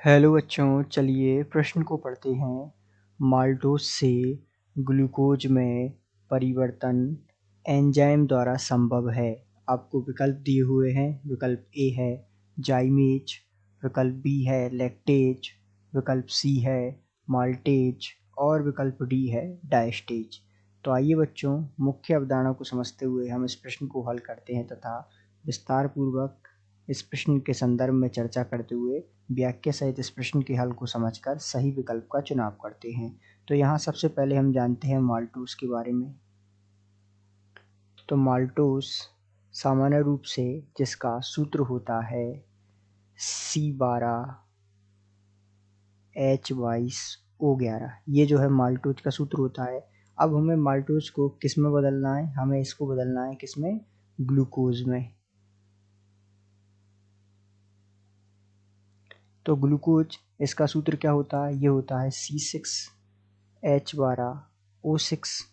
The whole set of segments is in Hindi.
हेलो बच्चों, चलिए प्रश्न को पढ़ते हैं। माल्टोज से ग्लूकोज में परिवर्तन एंजाइम द्वारा संभव है। आपको विकल्प दिए हुए हैं। विकल्प ए है जाइमेज, विकल्प बी है लैक्टेज, विकल्प सी है माल्टेज और विकल्प डी है डायस्टेज। तो आइए बच्चों, मुख्य अवधारणा को समझते हुए हम इस प्रश्न को हल करते हैं तथा विस्तार पूर्वक इस प्रश्न के संदर्भ में चर्चा करते हुए व्याख्या सहित इस प्रश्न के हल को समझकर सही विकल्प का चुनाव करते हैं। तो यहाँ सबसे पहले हम जानते हैं माल्टोज के बारे में। तो माल्टोज सामान्य रूप से जिसका सूत्र होता है C12H22O11, ये जो है माल्टोज का सूत्र होता है। अब हमें माल्टोज को किस में बदलना है? हमें इसको बदलना है किस में? ग्लूकोज में। तो ग्लूकोज इसका सूत्र क्या होता है? ये होता है C6H12O6।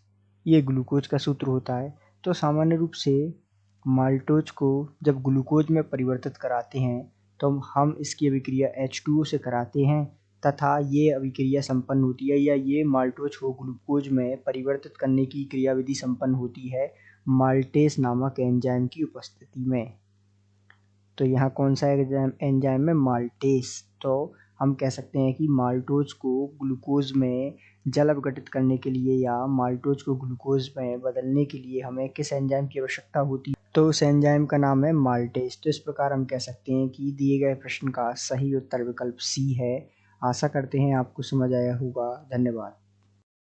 ये ग्लूकोज का सूत्र होता है। तो सामान्य रूप से माल्टोज को जब ग्लूकोज में परिवर्तित कराते हैं तो हम इसकी अभिक्रिया H2O से कराते हैं तथा ये अभिक्रिया संपन्न होती है या ये माल्टोज को ग्लूकोज में परिवर्तित करने की क्रियाविधि संपन्न होती है माल्टेज नामक एंजाइम की उपस्थिति में। तो यहाँ कौन सा एंजाइम है? माल्टेज। तो हम कह सकते हैं कि माल्टोज को ग्लूकोज में जल अपघटित करने के लिए या माल्टोज को ग्लूकोज में बदलने के लिए हमें किस एंजाइम की आवश्यकता होती है? तो उस एंजाइम का नाम है माल्टेज। तो इस प्रकार हम कह सकते हैं कि दिए गए प्रश्न का सही उत्तर विकल्प सी है। आशा करते हैं आपको समझ आया होगा। धन्यवाद।